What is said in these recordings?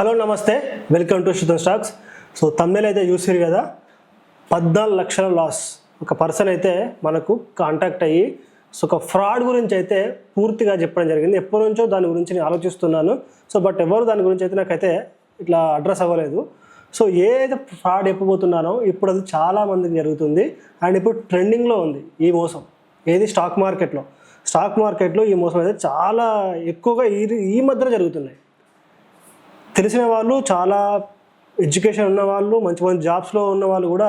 Hello నమస్తే, welcome to Shuddham stocks. So thumbnail అయితే చూసిరు కదా, 14 లక్షల లాస్. ఒక పర్సన్ అయితే మనకు కాంటాక్ట్ అయ్యి సో ఒక ఫ్రాడ్ గురించి అయితే పూర్తిగా చెప్పడం జరిగింది. ఎప్పటి నుంచో దాని గురించి నేను ఆలోచిస్తున్నాను. సో బట్ ఎవరు దాని గురించి అయితే నాకైతే ఇట్లా అడ్రస్ అవ్వలేదు. సో ఏదైతే ఫ్రాడ్ చెప్పబోతున్నానో ఇప్పుడు అది చాలా మందికి జరుగుతుంది అండ్ ఇప్పుడు ట్రెండింగ్లో ఉంది ఈ మోసం. ఏది స్టాక్ మార్కెట్లో ఈ మోసం అయితే చాలా ఎక్కువగా ఈ మధ్యలో జరుగుతున్నాయి. తెలిసిన వాళ్ళు, చాలా ఎడ్యుకేషన్ ఉన్న వాళ్ళు, మంచి మంచి జాబ్స్లో ఉన్న వాళ్ళు కూడా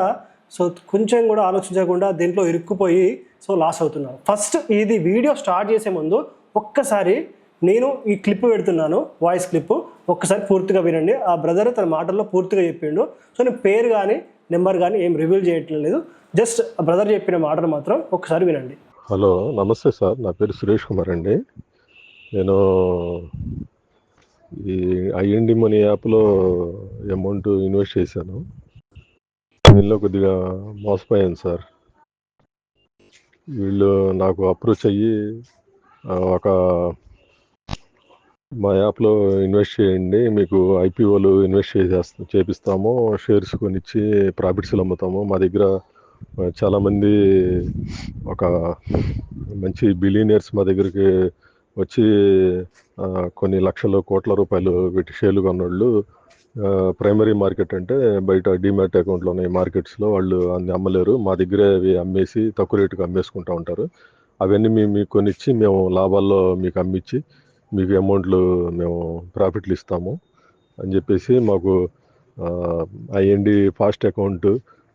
సో కొంచెం కూడా ఆలోచించకుండా దీంట్లో ఇరుక్కుపోయి సో లాస్ అవుతున్నారు. ఫస్ట్ ఇది వీడియో స్టార్ట్ చేసే ముందు ఒక్కసారి నేను ఈ క్లిప్ పెడుతున్నాను, వాయిస్ క్లిప్, ఒక్కసారి పూర్తిగా వినండి. ఆ బ్రదర్ తన మాటల్లో పూర్తిగా చెప్పిండు. సో నేను పేరు కానీ నెంబర్ కానీ ఏం రివీల్ చేయట్లేదు, జస్ట్ ఆ బ్రదర్ చెప్పిన మాటలు మాత్రం ఒక్కసారి వినండి. హలో, నమస్తే సార్. నా పేరు సురేష్ కుమార్ అండి. నేను ఈ ఐఎన్డి మనీ యాప్లో అమౌంట్ ఇన్వెస్ట్ చేశాను. దీనిలో కొద్దిగా మోసపోయాను సార్. వీళ్ళు నాకు అప్రోచ్ అయ్యి ఒక మా యాప్లో ఇన్వెస్ట్ చేయండి, మీకు ఐపీఓలు ఇన్వెస్ట్ చేపిస్తాము, షేర్స్ కొనిచ్చి ప్రాఫిట్స్లు అమ్ముతాము. మా దగ్గర చాలామంది ఒక మంచి బిలియనర్స్ మా దగ్గరికి వచ్చి కొన్ని లక్షల కోట్ల రూపాయలు పెట్టి షేర్లు కొన్నోళ్ళు, ప్రైమరీ మార్కెట్ అంటే బయట డిమాట్ అకౌంట్లో ఉన్నాయి మార్కెట్స్లో, వాళ్ళు అన్ని అమ్మలేరు. మా దగ్గరే అవి అమ్మేసి తక్కువ రేటుకి అమ్మేసుకుంటూ ఉంటారు. అవన్నీ మీకు కొనిచ్చి మేము లాభాల్లో మీకు అమ్మించి మీకు అమౌంట్లు మేము ప్రాఫిట్లు ఇస్తాము అని చెప్పేసి మాకు ఐఎన్డి ఫాస్ట్ అకౌంట్,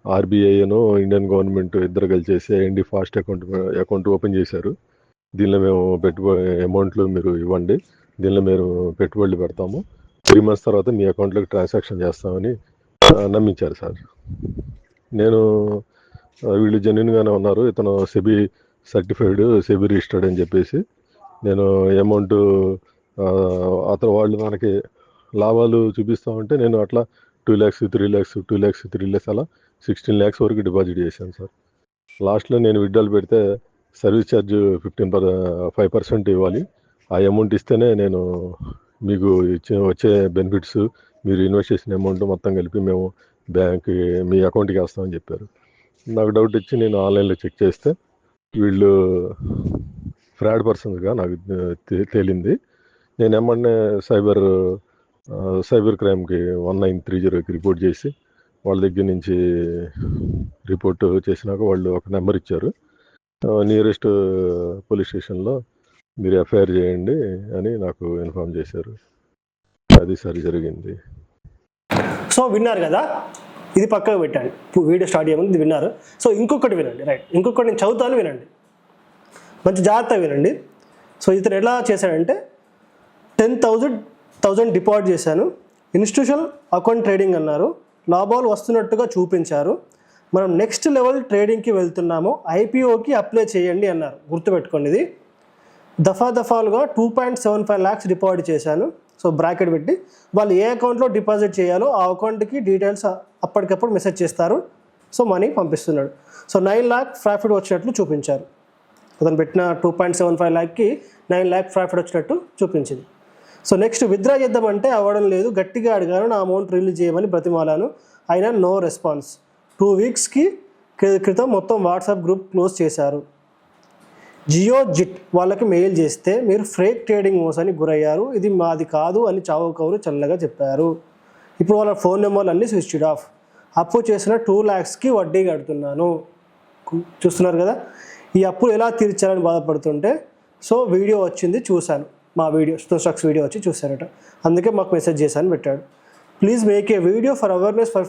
ఆర్బీఐను ఇండియన్ గవర్నమెంట్ ఇద్దరు కలిసేసి ఐఎన్డి ఫాస్ట్ అకౌంట్ ఓపెన్ చేశారు. దీనిలో మేము అమౌంట్లు మీరు ఇవ్వండి, దీనిలో మేము పెట్టుబడులు పెడతాము, 3 months తర్వాత మీ అకౌంట్లోకి ట్రాన్సాక్షన్ చేస్తామని నమ్మించారు సార్. నేను వీళ్ళు జెన్యున్గానే ఉన్నారు, ఇతను సెబీ సర్టిఫైడ్, సెబీ రిజిస్టర్డ్ అని చెప్పేసి నేను అమౌంట్ అతను వాళ్ళు మనకి లాభాలు చూపిస్తామంటే నేను అట్లా 2 lakhs 3 lakhs 2 lakhs 3 lakhs అలా 16 lakhs వరకు డిపాజిట్ చేశాను సార్. లాస్ట్లో నేను విత్డ్రాల్ పెడితే సర్వీస్ ఛార్జ్ 5% ఇవ్వాలి. ఆ అమౌంట్ ఇస్తేనే నేను మీకు వచ్చే బెనిఫిట్స్, మీరు ఇన్వెస్ట్ చేసిన అమౌంట్ మొత్తం కలిపి మేము బ్యాంక్కి మీ అకౌంట్కి వేస్తామని చెప్పారు. నాకు డౌట్ వచ్చి నేను ఆన్లైన్లో చెక్ చేస్తే వీళ్ళు ఫ్రాడ్ పర్సన్స్గా నాకు తేలింది. నేను ఏమన్నా సైబర్ క్రైమ్కి 1930కి రిపోర్ట్ చేసి వాళ్ళ దగ్గర నుంచి రిపోర్ట్ చేసినాక వాళ్ళు ఒక నెంబర్ ఇచ్చారు, నియరెస్ట్ పోలీస్ స్టేషన్లో మీరు ఎఫ్ఐఆర్ చేయండి అని నాకు ఇన్ఫార్మ్ చేశారు. అది సరి జరిగింది. సో విన్నారు కదా, ఇది పక్కకు పెట్టండి, వీడియో స్టార్ట్ చేయమని ఇది విన్నారు. సో ఇంకొకటి వినండి, రైట్, ఇంకొకటి నేను చదువుతాను, వినండి, మంచి జాగ్రత్తగా వినండి. సో ఇతను ఎలా చేశాడంటే 10,000 డిపాజిట్ చేశాను, ఇన్స్టిట్యూషనల్ అకౌంట్ ట్రేడింగ్ అన్నారు, లాభాలు వస్తున్నట్టుగా చూపించారు, మనం నెక్స్ట్ లెవెల్ ట్రేడింగ్కి వెళ్తున్నాము, ఐపీఓకి అప్లై చేయండి అన్నారు. గుర్తుపెట్టుకోండి, ఇది దఫాలుగా 2.75 lakhs డిపాజిట్ చేశాను. సో బ్రాకెట్ పెట్టి వాళ్ళు ఏ అకౌంట్లో డిపాజిట్ చేయాలో ఆ అకౌంట్కి డీటెయిల్స్ అప్పటికప్పుడు మెసేజ్ చేస్తారు. సో మనీ పంపిస్తున్నాడు. సో 9 lakh ప్రాఫిట్ వచ్చినట్లు చూపించారు. అతను పెట్టిన 2.75 lakhకి 9 lakh ప్రాఫిట్ వచ్చినట్టు చూపించింది. సో నెక్స్ట్ విత్డ్రా చేద్దామంటే అవ్వడం లేదు, గట్టిగా అడిగాను, నా అమౌంట్ రిలీజ్ చేయమని బ్రతిమాలాను, అయినా నో రెస్పాన్స్. 2 weeks క్రితం మొత్తం వాట్సాప్ గ్రూప్ క్లోజ్ చేశారు. జియోజిట్ వాళ్ళకి మెయిల్ చేస్తే మీరు ఫేక్ ట్రేడింగ్ మోసానికి గురయ్యారు, ఇది మాది కాదు అని చావు కౌరు చల్లగా చెప్పారు. ఇప్పుడు వాళ్ళ ఫోన్ నెంబర్లు అన్నీ స్విచ్డ్ ఆఫ్. అప్పు చేసిన 2 lakhsకి వడ్డీ కడుతున్నాను. చూస్తున్నారు కదా, ఈ అప్పులు ఎలా తీర్చాలని బాధపడుతుంటే సో వీడియో వచ్చింది, చూశాను, మా వీడియో స్టాక్స్ వీడియో వచ్చి చూశారట, అందుకే మాకు మెసేజ్ చేశాను పెట్టాడు. Please make a video for awareness for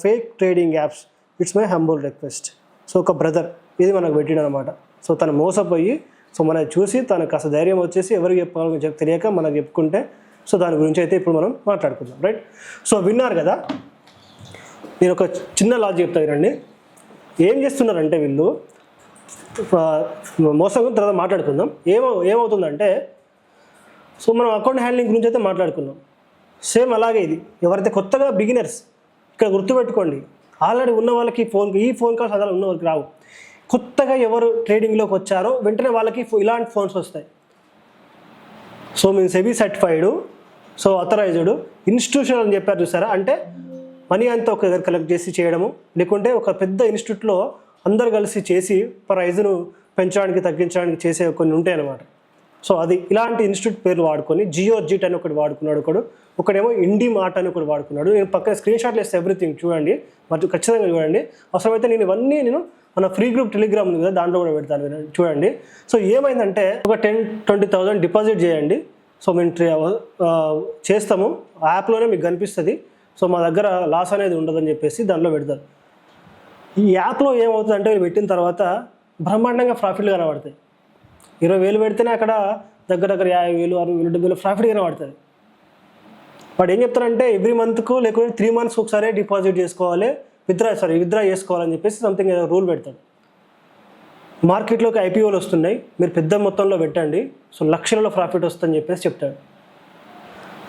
fake trading apps, it's my humble request. So ఒక బ్రదర్ ఇది మనకు పెట్టిన అనమాట. సో తను మోసపోయి సో మనకి చూసి తనకు కాస్త ధైర్యం వచ్చేసి ఎవరికి చెప్పాలో తెలియక మనకు చెప్పుకుంటే సో దాని గురించి అయితే ఇప్పుడు మనం మాట్లాడుకుందాం, రైట్. సో విన్నారు కదా, నేను ఒక చిన్న లాజిక్ చెప్తా వినండి. ఏం చేస్తున్నారంటే వీళ్ళు మోసం తర్వాత మాట్లాడుకుందాం. ఏమవుతుందంటే సో మనం అకౌంట్ హ్యాండ్లింగ్ గురించి అయితే మాట్లాడుకున్నాం, సేమ్ అలాగే ఇది. ఎవరైతే కొత్తగా బిగినర్స్, ఇక్కడ గుర్తుపెట్టుకోండి, ఆల్రెడీ ఉన్న వాళ్ళకి ఈ ఫోన్ కాల్స్ అలా ఉన్న వాళ్ళకి రావు. కొత్తగా ఎవరు ట్రేడింగ్లోకి వచ్చారో వెంటనే వాళ్ళకి ఇలాంటి ఫోన్స్ వస్తాయి. సో మేము SEBI certified, so authorised. Institution అని చెప్పారు చూసారా, అంటే మనీ అంతా ఒక దగ్గర కలెక్ట్ చేసి చేయడము, లేకుంటే ఒక పెద్ద ఇన్స్టిట్యూట్లో అందరు కలిసి చేసి ప్రైజ్ను పెంచడానికి తగ్గించడానికి చేసే కొన్ని ఉంటాయి అన్నమాట. సో అది ఇలాంటి ఇన్స్టిట్యూట్ పేరు వాడుకొని జియోజిట్ అని ఒకటి వాడుకున్నాడు, ఒకడేమో ఇండి మార్ట్ అని ఒకటి వాడుకున్నాడు. నేను పక్కన స్క్రీన్ షాట్లు వేస్తే ఎవ్రీథింగ్ చూడండి, మరి ఖచ్చితంగా చూడండి. అవసరమైతే నేను ఇవన్నీ మన ఫ్రీ గ్రూప్ టెలిగ్రామ్ ఉంది కదా, దాంట్లో కూడా పెడతాను చూడండి. సో ఏమైందంటే ఒక 10-20,000 డిపాజిట్ చేయండి. సో మేము చేస్తాము, యాప్లోనే మీకు కనిపిస్తుంది. సో మా దగ్గర లాస్ అనేది ఉండదని చెప్పేసి దాంట్లో పెడతారు. ఈ యాప్లో ఏమవుతుందంటే మీరు పెట్టిన తర్వాత బ్రహ్మాండంగా ప్రాఫిట్లు కనబడతాయి. 20,000 పెడితేనే అక్కడ దగ్గర 50,000, 60,000, 70,000 ప్రాఫిట్ కనబడుతుంది. వాడు ఏం చెప్తారంటే ఎవ్రీ మంత్కు లేకుంటే 3 months ఒకసారి డిపాజిట్ చేసుకోవాలి, విత్డ్రా చేసుకోవాలని చెప్పేసి సంథింగ్ ఏదో రూల్ పెడతాడు. మార్కెట్లోకి ఐపీఓలు వస్తున్నాయి, మీరు పెద్ద మొత్తంలో పెట్టండి, సో లక్షలలో ప్రాఫిట్ వస్తుందని చెప్పేసి చెప్తాడు.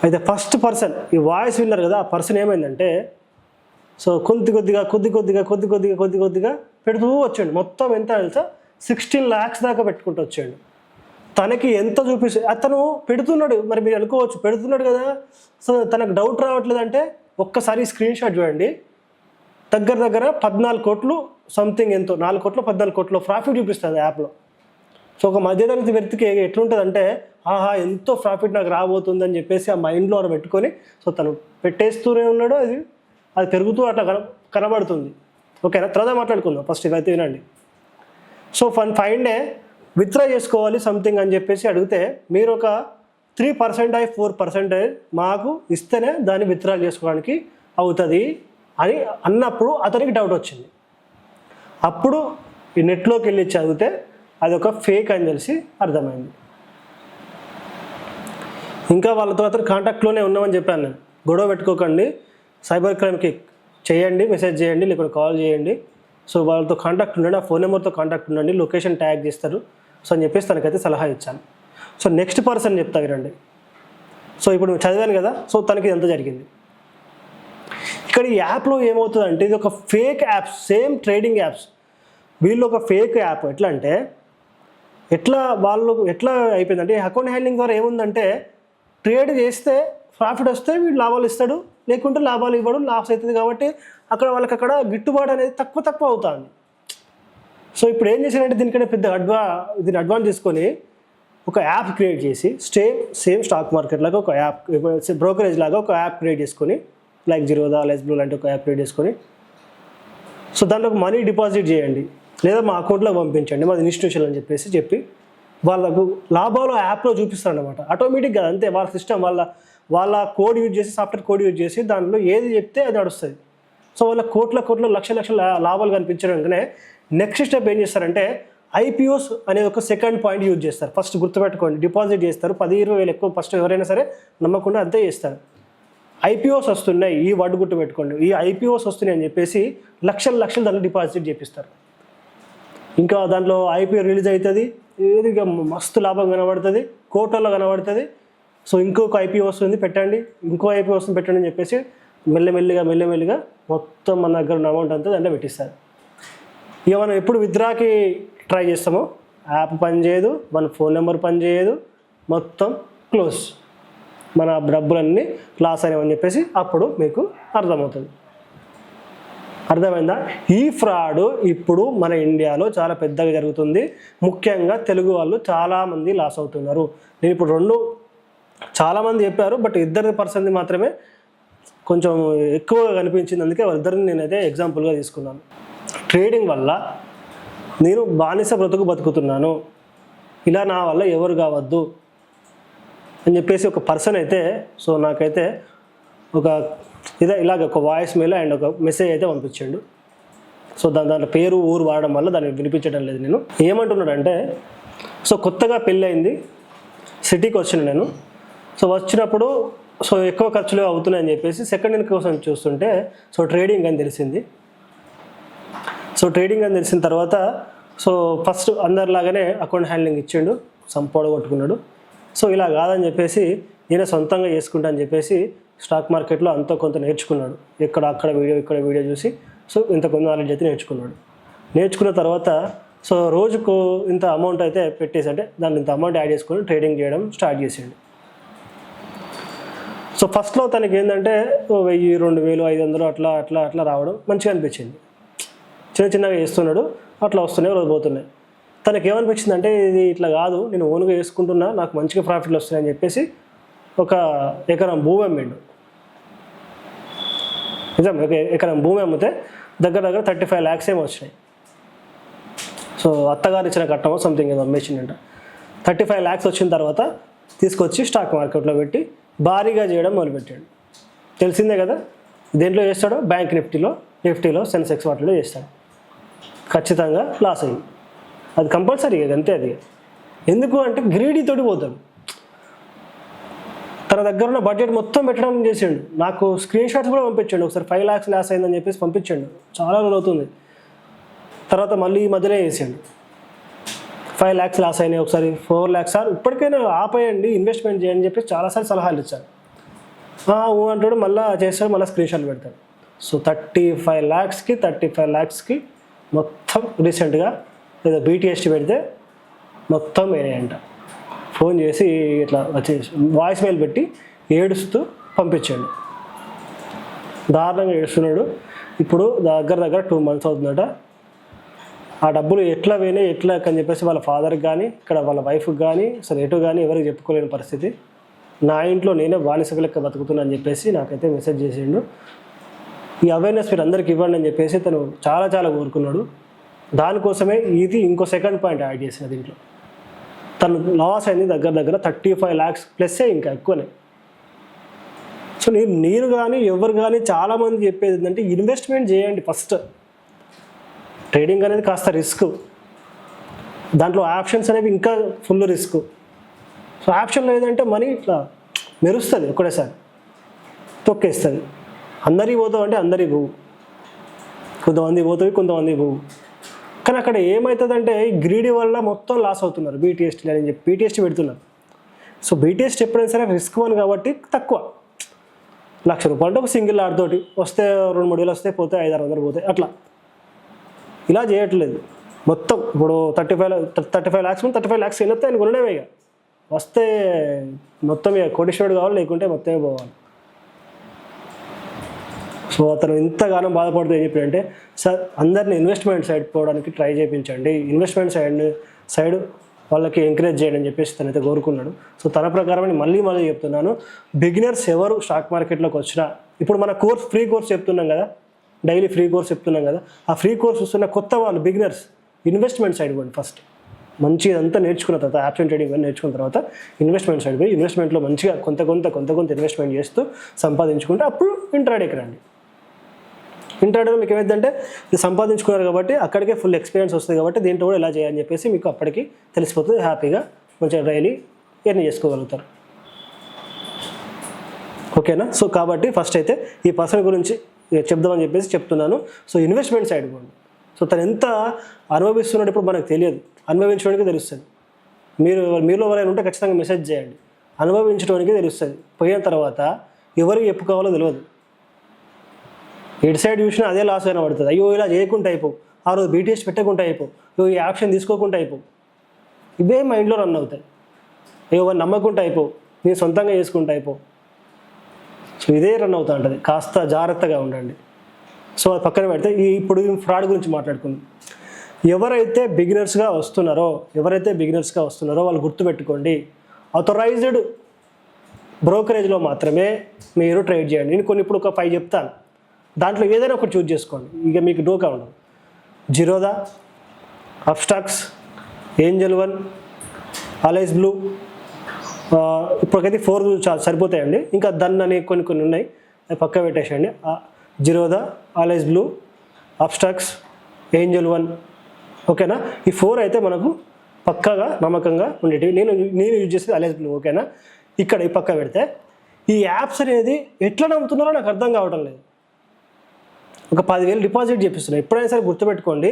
అయితే ఫస్ట్ పర్సన్ ఈ వాయిస్ విన్నర్ కదా, ఆ పర్సన్ ఏమైందంటే సో కొద్ది కొద్దిగా పెడుతూ వచ్చాడు. మొత్తం ఎంత తెలుసా, 16 lakhs దాకా పెట్టుకుంటూ వచ్చాడు. తనకి ఎంత చూపిస్తుంది, అతను పెడుతున్నాడు. మరి మీరు అనుకోవచ్చు పెడుతున్నాడు కదా, సో తనకు డౌట్ రావట్లేదంటే ఒక్కసారి స్క్రీన్ షాట్ చూడండి. దగ్గర 14 కోట్లు సంథింగ్, ఎంతో 4 కోట్లు 14 కోట్లు ప్రాఫిట్ చూపిస్తుంది యాప్లో. సో ఒక మధ్యతరగతి వ్యక్తికి ఎట్లుంటుందంటే ఆహా ఎంతో ప్రాఫిట్ నాకు రాబోతుందని చెప్పేసి ఆ మైండ్లో పెట్టుకొని సో తను పెట్టేస్తూనే ఉన్నాడు. అది పెరుగుతూ అట్లా కనబడుతుంది. ఓకేనా, తర్వాత మాట్లాడుకుందాం. ఫస్ట్ ఇవైతే వినండి. సో ఫైన్ డే విత్డ్రా చేసుకోవాలి సంథింగ్ అని చెప్పేసి అడిగితే మీరు ఒక 3% 4% మాకు ఇస్తేనే దాన్ని విత్డ్రా చేసుకోవడానికి అవుతుంది అని అన్నప్పుడు అతనికి డౌట్ వచ్చింది. అప్పుడు ఈ నెట్లోకి వెళ్ళి చదివితే అది ఒక ఫేక్ అని తెలిసి అర్థమైంది. ఇంకా వాళ్ళతో అతను కాంటాక్ట్లోనే ఉన్నామని చెప్పాను నేను. గొడవ పెట్టుకోకండి, సైబర్ క్రైమ్కి చేయండి, మెసేజ్ చేయండి, లేకపోతే కాల్ చేయండి. సో వాళ్ళతో కాంటాక్ట్ ఉండండి, ఆ ఫోన్ నెంబర్తో కాంటాక్ట్ ఉండండి, లొకేషన్ ట్యాగ్ చేస్తారు. సో అని చెప్పేసి తనకైతే సలహా ఇచ్చాను. సో నెక్స్ట్ పర్సన్ చెప్తా వినండి. సో ఇప్పుడు చదివాను కదా, సో తనకి ఇదంతా జరిగింది. ఇక్కడ ఈ యాప్లో ఏమవుతుందంటే ఇది ఒక fake apps, same trading apps. వీళ్ళు ఒక ఫేక్ యాప్. ఎట్లా అయిపోయిందంటే అకౌంట్ హ్యాండ్లింగ్ ద్వారా ఏముందంటే ట్రేడ్ చేస్తే ప్రాఫిట్ వస్తే వీడు లాభాలు ఇస్తాడు, లేకుంటే లాభాలు ఇవ్వడు, లాస్ అవుతుంది. కాబట్టి వాళ్ళకి అక్కడ గిట్టుబాటు అనేది తక్కువ అవుతుంది. సో ఇప్పుడు ఏం చేశారంటే దీనికంటే పెద్ద దీన్ని అడ్వాన్స్ తీసుకొని ఒక యాప్ క్రియేట్ చేసి సేమ్ స్టాక్ మార్కెట్ లాగా ఒక యాప్, బ్రోకరేజ్ లాగా ఒక యాప్ క్రియేట్ చేసుకొని, లైక్ జిరోదా, లెస్బ్లూ లాంటి ఒక యాప్ క్రియేట్ చేసుకొని సో దాంట్లోకి మనీ డిపాజిట్ చేయండి, లేదా మా అకౌంట్లో పంపించండి, మాది ఇన్స్టిట్యూషన్ అని చెప్పి వాళ్ళకు లాభాలు యాప్లో చూపిస్తారు అనమాట. ఆటోమేటిక్గా అంతే, వాళ్ళ సిస్టమ్ వాళ్ళ కోడ్ యూజ్ చేసి, సాఫ్ట్వేర్ కోడ్ యూజ్ చేసి దాంట్లో ఏది చెప్తే అది నడుస్తుంది. సో వాళ్ళ కోట్ల లక్షల లాభాలు కనిపించడం వెంటనే నెక్స్ట్ స్టెప్ ఏం చేస్తారంటే ఐపీఓస్ అనే ఒక సెకండ్ పాయింట్ యూజ్ చేస్తారు. ఫస్ట్ గుర్తుపెట్టుకోండి, డిపాజిట్ చేస్తారు 10-20 ఎక్కువ ఫస్ట్ ఎవరైనా సరే నమ్మకుండా అంతే చేస్తారు. ఐపీఓస్ వస్తున్నాయి, ఈ వర్డ్ గుర్తుపెట్టుకోండి, ఈ ఐపీఓస్ వస్తున్నాయి అని చెప్పేసి లక్షలు దాంట్లో డిపాజిట్ చేపిస్తారు. ఇంకా దాంట్లో ఐపీఓ రిలీజ్ అవుతుంది, ఇక మస్తు లాభం కనబడుతుంది, కోట్లలో కనబడుతుంది. సో ఇంకొక ఐపీఓ వస్తుంది పెట్టండి, ఇంకో ఐపీఓ వస్తుంది పెట్టండి అని చెప్పేసి మెల్లమెల్లిగా మొత్తం మన దగ్గర ఉన్న అమౌంట్ అంతా దాంట్లో పెట్టిస్తారు. ఇక మనం ఎప్పుడు విత్డ్రాకి ట్రై చేస్తామో యాప్ పనిచేయదు, మన ఫోన్ నెంబర్ పనిచేయదు, మొత్తం క్లోజ్, మన డబ్బులన్నీ లాస్ అయినామని చెప్పేసి అప్పుడు మీకు అర్థమవుతుంది. అర్థమైందా? ఈ ఫ్రాడ్ ఇప్పుడు మన ఇండియాలో చాలా పెద్దగా జరుగుతుంది. ముఖ్యంగా తెలుగు వాళ్ళు చాలామంది లాస్ అవుతున్నారు. నేను ఇప్పుడు చాలామంది చెప్పారు, బట్ 2 పర్సెంట్ మాత్రమే కొంచెం ఎక్కువగా కనిపించింది. అందుకే వాళ్ళిద్దరిని నేనైతే ఎగ్జాంపుల్గా తీసుకున్నాను. ట్రేడింగ్ వల్ల నేను బానిస బతుకుతున్నాను, ఇలా నా వల్ల ఎవరు కావద్దు అని చెప్పేసి ఒక పర్సన్ అయితే సో నాకైతే ఇలాగ ఒక వాయిస్ మెయిల్ అండ్ ఒక మెసేజ్ అయితే పంపించాడు. సో దాంట్లో పేరు ఊరు వాడడం వల్ల దాన్ని వినిపించడం లేదు. నేను ఏమంటున్నాడంటే, సో కొత్తగా పెళ్ళయింది, సిటీకి వచ్చిన నేను. సో వచ్చినప్పుడు సో ఎక్కువ ఖర్చులు అవుతున్నాయని చెప్పేసి సెకండ్ హ్యాండ్ కోసం చూస్తుంటే సో ట్రేడింగ్ అని తెలిసింది. సో ట్రేడింగ్ అని తెలిసిన తర్వాత సో ఫస్ట్ అందరిలాగానే అకౌంట్ హ్యాండ్లింగ్ ఇచ్చిండు, సంపోడగొట్టుకున్నాడు. సో ఇలా కాదని చెప్పేసి నేనే సొంతంగా చేసుకుంటా అని చెప్పేసి స్టాక్ మార్కెట్లో అంతా కొంత నేర్చుకున్నాడు. ఇక్కడ వీడియో చూసి సో ఇంత కొంత నాలెడ్జ్ అయితే నేర్చుకున్న తర్వాత సో రోజుకు ఇంత అమౌంట్ అయితే పెట్టేసి, అంటే దాన్ని ఇంత అమౌంట్ యాడ్ చేసుకొని ట్రేడింగ్ చేయడం స్టార్ట్ చేసాడు. సో ఫస్ట్లో తనకి ఏంటంటే 1000, 2000, 500 అట్లా అట్లా అట్లా రావడం మంచిగా అనిపించింది. చిన్న చిన్నగా వేస్తున్నాడు, అట్లా వస్తున్నాయి, రోజు పోతున్నాయి. తనకి ఏమనిపించింది అంటే ఇది ఇట్లా కాదు, నేను ఓన్గా వేసుకుంటున్నా, నాకు మంచిగా ప్రాఫిట్లు వస్తున్నాయని చెప్పేసి ఒక ఎకరం భూమి అమ్మిండు. నిజం, ఒక ఎకరం భూమి అమ్మితే దగ్గర 35 lakhs ఏమో వచ్చినాయి. సో అత్తగారు ఇచ్చిన కట్టమో సంథింగ్ ఏదో అమ్మేసిందంట. 35 lakhs వచ్చిన తర్వాత తీసుకొచ్చి స్టాక్ మార్కెట్లో పెట్టి భారీగా చేయడం మొదలుపెట్టాడు. తెలిసిందే కదా, దేంట్లో చేస్తాడో బ్యాంక్ నిఫ్టీలో సెన్సెక్స్ వాటిలో చేస్తాడు. ఖచ్చితంగా లాస్ అయ్యింది, అది కంపల్సరీ, అంతే. అది ఎందుకు అంటే గ్రీడీతోటి పోతాడు. తన దగ్గర ఉన్న బడ్జెట్ మొత్తం పెట్టడం చేసిండు. నాకు స్క్రీన్ షాట్స్ కూడా పంపించండు. ఒకసారి 5 lakhs లాస్ అయిందని చెప్పేసి పంపించండు, చాలా రోజులు అవుతుంది. తర్వాత మళ్ళీ ఈ మధ్యలో వేసాడు 5 lakhs లాస్ అయినాయి, ఒకసారి 4 lakhs. సార్ ఇప్పటికైనా ఆపేయండి, ఇన్వెస్ట్మెంట్ చేయండి అని చెప్పేసి చాలాసార్లు సలహాలు ఇచ్చారు. అంటాడు, మళ్ళీ చేస్తాడు, మళ్ళీ స్క్రీన్ షాట్లు పెడతాడు. సో 35 lakhsకి మొత్తం రీసెంట్గా ఏదో BTST పెడితే మొత్తం వేరేయంట. ఫోన్ చేసి ఇట్లా వచ్చేసి వాయిస్ మెయిల్ పెట్టి ఏడుస్తూ పంపించాడు. దారుణంగా ఏడుస్తున్నాడు. ఇప్పుడు దగ్గర 2 months అవుతుందట. ఆ డబ్బులు ఎట్లా పోయినాయి ఎట్లా అని చెప్పేసి వాళ్ళ ఫాదర్కి కానీ ఇక్కడ వాళ్ళ వైఫ్కి కానీ అసలు ఎటు కానీ ఎవరికి చెప్పుకోలేని పరిస్థితి. నా ఇంట్లో నేనే బానిస లెక్క బతుకుతున్నా అని చెప్పేసి నాకైతే మెసేజ్ చేసిండు. ఈ అవేర్నెస్ మీరు అందరికి ఇవ్వండి అని చెప్పేసి తను చాలా చాలా కోరుకున్నాడు. దానికోసమే ఇది ఇంకో సెకండ్ పాయింట్ యాడ్ చేసిన దీంట్లో. తను లాస్ అయింది దగ్గర 35 lakhs ప్లస్, ఇంకా ఎక్కువనే. సో నేను కానీ ఎవరు కానీ చాలామంది చెప్పేది ఏంటంటే ఇన్వెస్ట్మెంట్ చేయండి ఫస్ట్. ట్రేడింగ్ అనేది కాస్త రిస్క్, దాంట్లో ఆప్షన్స్ అనేవి ఇంకా ఫుల్ రిస్క్. సో ఆప్షన్లో ఏదంటే మనీ ఇట్లా మెరుస్తుంది, ఒకటేసారి తొక్కేస్తుంది. అందరికీ పోతావు అంటే అందరికీ పోవు, కొంతమంది పోతాయి కొంతమంది పోవు. కానీ అక్కడ ఏమవుతుందంటే ఈ గ్రీడీ వల్ల మొత్తం లాస్ అవుతున్నారు. BTST అని చెప్పి BTST పెడుతున్నారు. సో BTST ఎప్పుడైనా సరే రిస్క్ వన్ కాబట్టి తక్కువ, ₹1,00,000 అంటే ఒక సింగిల్ ఆడుతోటి వస్తే 2-3 వేలు వస్తే పోతే 500-600 పోతాయి అట్లా. ఇలా చేయట్లేదు మొత్తం. ఇప్పుడు 35 lakhs 35 lakhs వెళ్ళొస్తే ఆయన కొనడమే. ఇక వస్తే మొత్తం ఇక కోటీశ్వరుడు కావాలి, లేకుంటే మొత్తమే పోవాలి. సో అతను ఇంతగానో బాధపడుతూ ఏం చెప్పాడంటే, సార్ అందరినీ ఇన్వెస్ట్మెంట్ సైడ్ పోవడానికి ట్రై చేయించండి, ఇన్వెస్ట్మెంట్ సైడ్ వాళ్ళకి ఎంకరేజ్ చేయండి అని చెప్పేసి తనైతే కోరుకున్నాడు. సో తన ప్రకారం మళ్ళీ చెప్తున్నాను, బిగినర్స్ ఎవరు స్టాక్ మార్కెట్లోకి వచ్చినా, ఇప్పుడు మన ఫ్రీ కోర్స్ చెప్తున్నాం కదా, డైలీ ఫ్రీ కోర్స్ చెప్తున్నాం కదా, ఆ ఫ్రీ కోర్స్ వస్తున్న కొత్త వాళ్ళు బిగినర్స్ ఇన్వెస్ట్మెంట్ సైడ్ పోండి ఫస్ట్. మంచిగా అంతా నేర్చుకున్న తర్వాత ఆప్షన్ ట్రేడింగ్ నేర్చుకున్న తర్వాత ఇన్వెస్ట్మెంట్ సైడ్ పోయి ఇన్వెస్ట్మెంట్లో మంచిగా కొంత ఇన్వెస్ట్మెంట్ చేస్తూ సంపాదించుకుంటే అప్పుడు ఇంట్రాడేకి రండి. ఇంట్రాడేలో మీకు ఏమైందంటే ఇది సంపాదించుకున్నారు కాబట్టి అక్కడికే ఫుల్ ఎక్స్పీరియన్స్ వస్తుంది కాబట్టి దీంట్లో కూడా ఎలా చేయాలని చెప్పేసి మీకు అప్పటికి తెలిసిపోతుంది. హ్యాపీగా మంచిగా డైలీ ఎర్న్ చేసుకోగలుగుతారు. ఓకేనా? సో కాబట్టి ఫస్ట్ అయితే ఈ పర్సన్ గురించి చెప్దామని చెప్పేసి చెప్తున్నాను. సో ఇన్వెస్ట్మెంట్ సైడ్ పోండి. సో తను ఎంత అనుభవిస్తున్నాడు ఇప్పుడు మనకు తెలియదు, అనుభవించడానికి తెలుస్తుంది. మీలో ఎవరైనా ఉంటే ఖచ్చితంగా మెసేజ్ చేయండి. అనుభవించడానికి తెలుస్తుంది. పోయిన తర్వాత ఎవరికి చెప్పుకోవాలో తెలియదు. ఎటు సైడ్ చూసినా అదే లాస్ అయినా పడుతుంది. అయ్యో ఇలా చేయకుండా అయిపోవు, ఆ రోజు BTST పెట్టకుండా అయిపోవు, ఈ ఆప్షన్ తీసుకోకుండా అయిపోవు, ఇవే మైండ్లో రన్ అవుతాయి. అయ్యో వాళ్ళు నమ్మకుండా అయిపోవు, నేను సొంతంగా చేసుకుంటూ అయిపోవు. సో ఇదే రన్ అవుతూ ఉంటుంది. కాస్త జాగ్రత్తగా ఉండండి. సో అది పక్కన పెడితే ఇప్పుడు ఫ్రాడ్ గురించి మాట్లాడుకుందాం. ఎవరైతే బిగినర్స్గా వస్తున్నారో వాళ్ళు గుర్తుపెట్టుకోండి, ఆథరైజ్డ్ బ్రోకరేజ్లో మాత్రమే మీరు ట్రేడ్ చేయండి. నేను ఇప్పుడు ఒక 5 చెప్తాను, దాంట్లో ఏదైనా ఒకటి చూజ్ చేసుకోండి. ఇక మీకు డోకా ఉండదు. Zerodha, Upstox, Angel One, Alice Blue, ఇప్పటికైతే 4 సరిపోతాయండి. ఇంకా దన్ అని కొన్ని ఉన్నాయి, అవి పక్క పెట్టేసేయండి. Zerodha, Alice Blue, Upstox, Angel One. ఓకేనా? ఈ 4 అయితే మనకు పక్కాగా నమ్మకంగా ఉండేటివి. నేను యూజ్ చేసేది అలైస్ బ్లూ. ఓకేనా? ఇక్కడ ఈ పక్క పెడితే ఈ యాప్స్ అనేది ఎట్లా నమ్ముతున్నారో నాకు అర్థం కావడం లేదు. ఒక 10,000 డిపాజిట్ చేపిస్తున్నాయి. ఎప్పుడైనా సరే గుర్తుపెట్టుకోండి,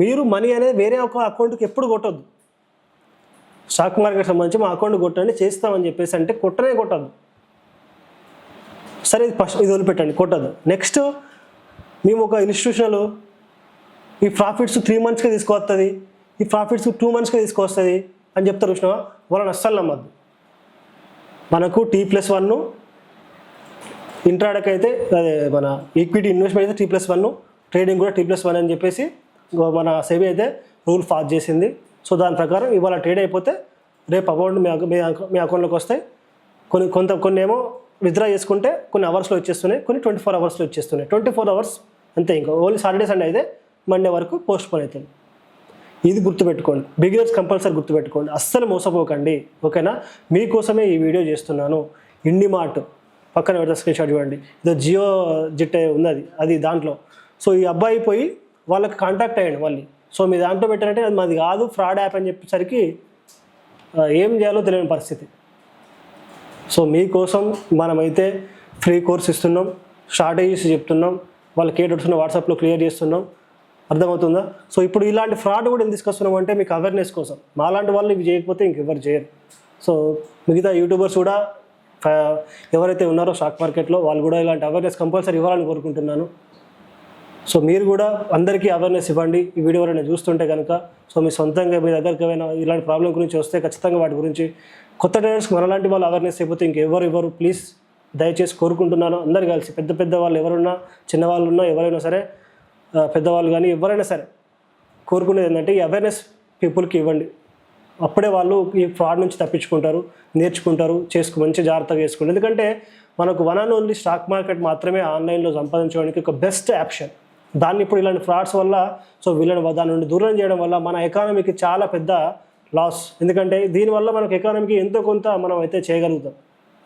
మీరు మనీ అనేది వేరే ఒక అకౌంట్కి ఎప్పుడు కొట్టద్దు. స్టాక్ మార్కెట్ సంబంధించి మా అకౌంట్ కొట్టండి చేస్తామని చెప్పేసి అంటే కొట్టద్దు. సరే ఇది వదిలిపెట్టండి, కొట్టద్దు. నెక్స్ట్ మేము ఒక ఇన్స్టిట్యూషనల్ ఈ ప్రాఫిట్స్ 3 monthsకే తీసుకొస్తుంది, ఈ ప్రాఫిట్స్ 2 monthsకే తీసుకొస్తుంది అని చెప్తారు చూసినావా, వాళ్ళని అస్సలు నమ్మద్దు. మనకు T+1 ఇంట్రాడేకి అయితే అదే మన ఈక్విటీ ఇన్వెస్ట్మెంట్ అయితే T+1, ట్రేడింగ్ కూడా T+1 అని చెప్పేసి మన సెబీ అయితే రూల్ పాస్ చేసింది. సో దాని ప్రకారం ఇవాళ ట్రేడ్ అయిపోతే రేపు అమౌంట్ మీ అకౌంట్లోకి వస్తాయి. కొన్ని ఏమో విత్డ్రా చేసుకుంటే కొన్ని అవర్స్లో వచ్చేస్తున్నాయి, కొన్ని 24 అవర్స్లో వచ్చేస్తున్నాయి. 24 అవర్స్ అంతే, ఇంకా ఓన్లీ సాటర్డే సండే అయితే మండే వరకు పోస్ట్ పోన్ అవుతుంది. ఇది గుర్తుపెట్టుకోండి, బిగినర్స్ కంపల్సరీ గుర్తుపెట్టుకోండి, అస్సలు మోసపోకండి. ఓకేనా? మీకోసమే ఈ వీడియో చేస్తున్నాను. ఇండిమార్ట్ పక్కన పెడతా, స్క్రీన్ షాట్ చూడండి. ఇదో జియో జిట్ ఉన్నది అది దాంట్లో. సో ఈ అబ్బాయి పోయి వాళ్ళకి కాంటాక్ట్ అయ్యాడు మళ్ళీ. సో మీ దాంట్లో పెట్టారంటే అది మాది కాదు, ఫ్రాడ్ యాప్ అని చెప్పేసరికి ఏం చేయాలో తెలియని పరిస్థితి. సో మీకోసం మనమైతే ఫ్రీ కోర్స్ ఇస్తున్నాం, స్ట్రాటజీస్ చెప్తున్నాం, వాళ్ళకి ఏడుస్తున్న వాట్సాప్లో క్లియర్ చేస్తున్నాం. అర్థమవుతుందా? సో ఇప్పుడు ఇలాంటి ఫ్రాడ్ కూడా ఎందుకు తీసుకొస్తున్నాం అంటే మీకు అవేర్నెస్ కోసం. మాలాంటి వాళ్ళు ఇవి చేయకపోతే ఇంకెవరు చేయరు. సో మిగతా యూట్యూబర్స్ కూడా ఎవరైతే ఉన్నారో స్టాక్ మార్కెట్లో వాళ్ళు కూడా ఇలాంటి అవేర్నెస్ కంపల్సరీ ఇవ్వాలని కోరుకుంటున్నాను. సో మీరు కూడా అందరికీ అవేర్నెస్ ఇవ్వండి. ఈ వీడియో ఎవరైనా చూస్తుంటే కనుక, సో మీ సొంతంగా మీ దగ్గరికి ఏమైనా ఇలాంటి ప్రాబ్లం గురించి వస్తే ఖచ్చితంగా వాటి గురించి కొత్త ట్రేడర్స్కి మనలాంటి వాళ్ళు అవేర్నెస్ అయిపోతే ఇంకెవరు ప్లీజ్ దయచేసి కోరుకుంటున్నాను. అందరు కలిసి పెద్ద వాళ్ళు ఎవరున్నా, చిన్నవాళ్ళు ఉన్నా, ఎవరైనా సరే, పెద్దవాళ్ళు కానీ ఎవరైనా సరే కోరుకునేది ఏంటంటే ఈ అవేర్నెస్ పీపుల్కి ఇవ్వండి. అప్పుడే వాళ్ళు ఈ ఫ్రాడ్ నుంచి తప్పించుకుంటారు, నేర్చుకుంటారు, మంచి జాగ్రత్తగా చేసుకుంటారు. ఎందుకంటే మనకు one and only stock market మాత్రమే ఆన్లైన్లో సంపాదించడానికి ఒక బెస్ట్ ఆప్షన్. దాన్ని ఇప్పుడు ఇలాంటి ఫ్రాడ్స్ వల్ల, సో వీళ్ళని దాని నుండి దూరం చేయడం వల్ల మన ఎకానమీకి చాలా పెద్ద లాస్. ఎందుకంటే దీనివల్ల మనకు ఎకానమీకి ఎంతో కొంత మనం అయితే చేయగలుగుతాం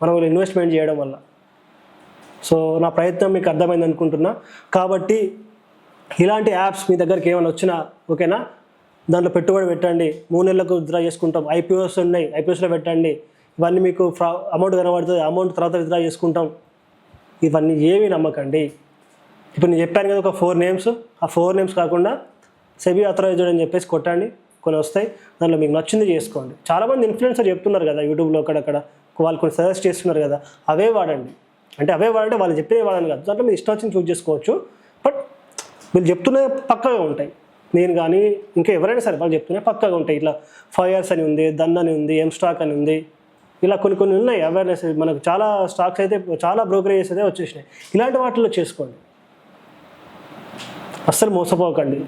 మనం ఇన్వెస్ట్మెంట్ చేయడం వల్ల. సో నా ప్రయత్నం మీకు అర్థమైంది అనుకుంటున్నా. కాబట్టి ఇలాంటి యాప్స్ మీ దగ్గరికి ఏమైనా వచ్చినా ఓకేనా, దాంట్లో పెట్టుబడి పెట్టండి. 3 నెలలకు విత్డ్రా చేసుకుంటాం, ఐపీఓస్ ఉన్నాయి, ఐపీఓస్లో పెట్టండి. ఇవన్నీ మీకు అమౌంట్ కనబడుతుంది, అమౌంట్ తర్వాత విత్డ్రా చేసుకుంటాం. ఇవన్నీ ఏమీ నమ్మకండి. ఇప్పుడు నేను చెప్పాను కదా ఒక 4 నేమ్స్, ఆ 4 నేమ్స్ కాకుండా సెబీ అథరైజ్డ్ అని చెప్పేసి కొట్టండి, కొన్ని వస్తాయి. దాంట్లో మీకు నచ్చింది చేసుకోండి. చాలామంది ఇన్ఫ్లుయెన్సర్ చెప్తున్నారు కదా యూట్యూబ్లో, అక్కడక్కడ వాళ్ళు కొన్ని సజెస్ట్ చేస్తున్నారు కదా, అవే వాడండి. అంటే అవే వాడంటే వాళ్ళు చెప్పేవి వాడని కాదు, దాంట్లో మీరు ఇష్టం వచ్చింది చూస్ చేసుకోవచ్చు. బట్ వీళ్ళు చెప్తున్నవి పక్కగా ఉంటాయి. నేను కానీ ఇంకా ఎవరైనా సరే వాళ్ళు చెప్తున్నాయి పక్కగా ఉంటాయి. ఇట్లా 5 years అని ఉంది, దన్ అని ఉంది, ఎం స్టాక్ అని ఉంది, ఇలా కొన్ని ఉన్నాయి అవేర్నెస్. మనకు చాలా స్టాక్స్ అయితే, చాలా బ్రోకరేజెస్ అయితే వచ్చేసినాయి. ఇలాంటి వాటిలో చేసుకోండి, అస్సలు మోసపోకండి.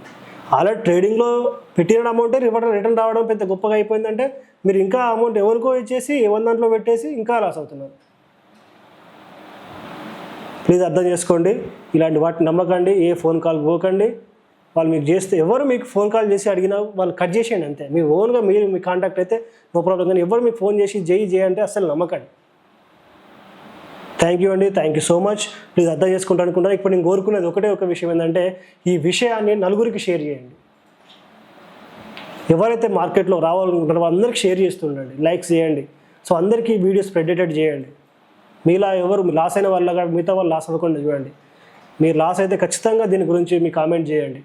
ఆల్రెడీ ట్రేడింగ్లో పెట్టిన అమౌంటే రిటర్న్ రావడం పెద్ద గొప్పగా అయిపోయిందంటే మీరు ఇంకా అమౌంట్ ఎవరికో ఇచ్చేసి ఎవరి దాంట్లో పెట్టేసి ఇంకా లాస్ అవుతున్నారు. ప్లీజ్ అర్థం చేసుకోండి. ఇలాంటి వాటిని నమ్మకండి. ఏ ఫోన్ కాల్ పోకండి. వాళ్ళు మీకు చేస్తే, ఎవరు మీకు ఫోన్ కాల్ చేసి అడిగినా వాళ్ళు కట్ చేసేయండి అంతే. మీ ఓన్గా మీ కాంటాక్ట్ అయితే నో ప్రాబ్లం. కానీ ఎవరు మీకు ఫోన్ చేసి జై అంటే అస్సలు నమ్మకండి. థ్యాంక్ యూ అండి, thank you so much. Please అర్థం చేసుకుంటా అనుకుంటాను. ఇప్పుడు నేను కోరుకునేది ఒకటే ఒక విషయం ఏంటంటే ఈ విషయాన్ని నలుగురికి షేర్ చేయండి. ఎవరైతే మార్కెట్లో రావాలనుకుంటారో అందరికీ షేర్ చేస్తుండండి, లైక్స్ చేయండి. సో అందరికీ వీడియో స్ప్రెడేటెడ్ చేయండి. మీలా ఎవరు లాస్ అయిన వాళ్ళగా మిగతా వాళ్ళు లాస్ అవ్వకుండా చూడండి. మీరు లాస్ అయితే ఖచ్చితంగా దీని గురించి మీ కామెంట్ చేయండి.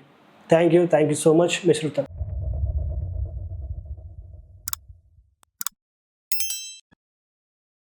Thank you so much. మీ శృతం.